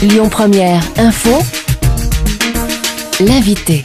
Lyon Première Info, l'invité.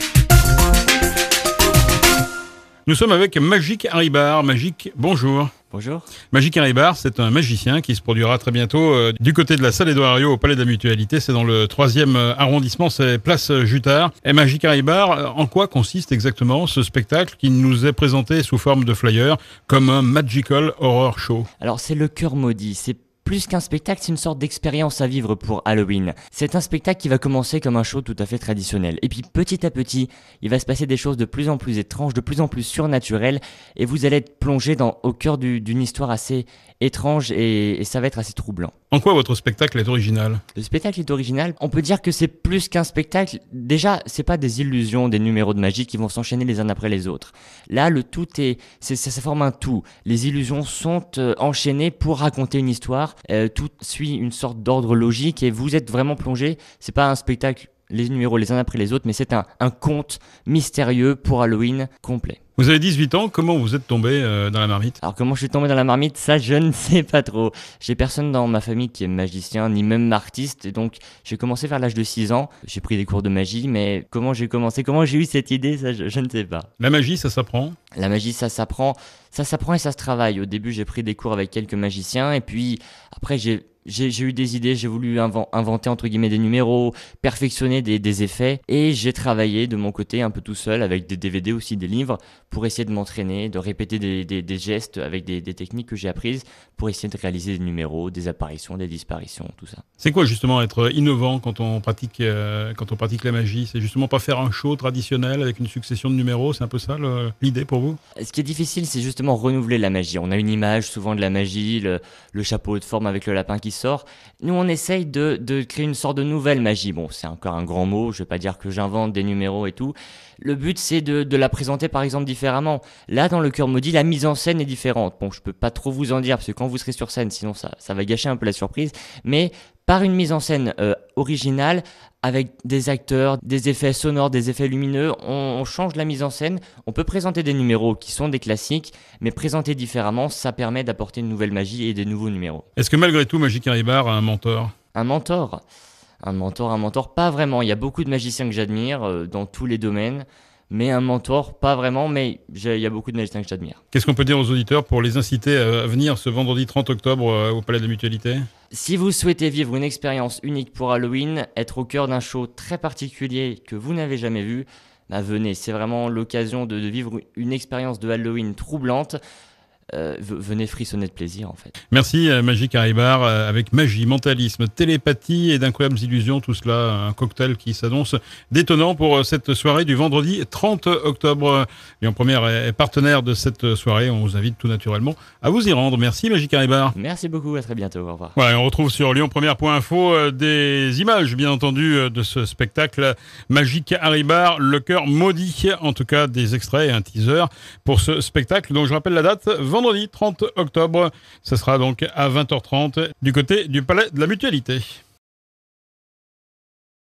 Nous sommes avec Magic Haribar. Magic, bonjour. Bonjour. Magic Haribar, c'est un magicien qui se produira très bientôt du côté de la salle Édouard Herriot au Palais de la Mutualité. C'est dans le 3e arrondissement, c'est place Jutard. Et Magic Haribar, en quoi consiste exactement ce spectacle qui nous est présenté sous forme de flyer comme un Magical Horror Show? Alors c'est le cœur maudit, c'est plus qu'un spectacle, c'est une sorte d'expérience à vivre pour Halloween. C'est un spectacle qui va commencer comme un show tout à fait traditionnel. Et puis petit à petit, il va se passer des choses de plus en plus étranges, de plus en plus surnaturelles. Et vous allez être plongé au cœur d'une histoire assez étrange et ça va être assez troublant. En quoi votre spectacle est original? Le spectacle est original. On peut dire que c'est plus qu'un spectacle. Déjà, c'est pas des illusions, des numéros de magie qui vont s'enchaîner les uns après les autres. Là, le tout ça forme un tout. Les illusions sont enchaînées pour raconter une histoire. Tout suit une sorte d'ordre logique et vous êtes vraiment plongé. C'est pas un spectacle, les numéros les uns après les autres, mais c'est un conte mystérieux pour Halloween complet. Vous avez 18 ans, comment vous êtes tombé dans la marmite? Alors comment je suis tombé dans la marmite, ça je ne sais pas trop. J'ai personne dans ma famille qui est magicien, ni même artiste, et donc j'ai commencé vers l'âge de 6 ans. J'ai pris des cours de magie, mais comment j'ai eu cette idée, ça je ne sais pas. La magie, ça s'apprend? La magie, ça s'apprend et ça se travaille. Au début, j'ai pris des cours avec quelques magiciens, et puis après j'ai eu des idées, j'ai voulu inventer entre guillemets des numéros, perfectionner des effets, et j'ai travaillé de mon côté un peu tout seul avec des DVD aussi, des livres, pour essayer de m'entraîner, de répéter des gestes avec des techniques que j'ai apprises pour essayer de réaliser des numéros, des apparitions, des disparitions, tout ça. C'est quoi justement être innovant quand on pratique la magie? C'est justement pas faire un show traditionnel avec une succession de numéros, c'est un peu ça l'idée pour vous? Ce qui est difficile, c'est justement renouveler la magie. On a une image souvent de la magie, le chapeau de forme avec le lapin qui sort. Nous, on essaye de créer une sorte de nouvelle magie. Bon, c'est encore un grand mot, je vais pas dire que j'invente des numéros et tout. Le but, c'est de la présenter par exemple différemment. Là, dans le cœur maudit, la mise en scène est différente. Bon, je peux pas trop vous en dire parce que quand vous serez sur scène, sinon ça va gâcher un peu la surprise. Mais par une mise en scène originale, avec des acteurs, des effets sonores, des effets lumineux, on change la mise en scène. On peut présenter des numéros qui sont des classiques, mais présentés différemment, ça permet d'apporter une nouvelle magie et des nouveaux numéros. Est-ce que malgré tout, Magic Haribar a un mentor? Un mentor, pas vraiment. Il y a beaucoup de magiciens que j'admire dans tous les domaines, mais un mentor, pas vraiment, mais il y a beaucoup de magiciens que j'admire. Qu'est-ce qu'on peut dire aux auditeurs pour les inciter à venir ce vendredi 30 octobre au Palais de la Mutualité? Si vous souhaitez vivre une expérience unique pour Halloween, être au cœur d'un show très particulier que vous n'avez jamais vu, venez. C'est vraiment l'occasion de vivre une expérience de Halloween troublante. Venez frissonner de plaisir en fait. Merci Magic Haribar, avec magie, mentalisme, télépathie et d'incroyables illusions, tout cela, un cocktail qui s'annonce détonnant pour cette soirée du vendredi 30 octobre. Lyon Première est partenaire de cette soirée, on vous invite tout naturellement à vous y rendre. Merci Magic Haribar. Merci beaucoup, à très bientôt, au revoir. Ouais, on retrouve sur lyonpremière.info des images bien entendu de ce spectacle Magic Haribar, le cœur maudit, en tout cas des extraits et un teaser pour ce spectacle. Donc je rappelle la date, vendredi 30 octobre, ça sera donc à 20h30 du côté du Palais de la Mutualité.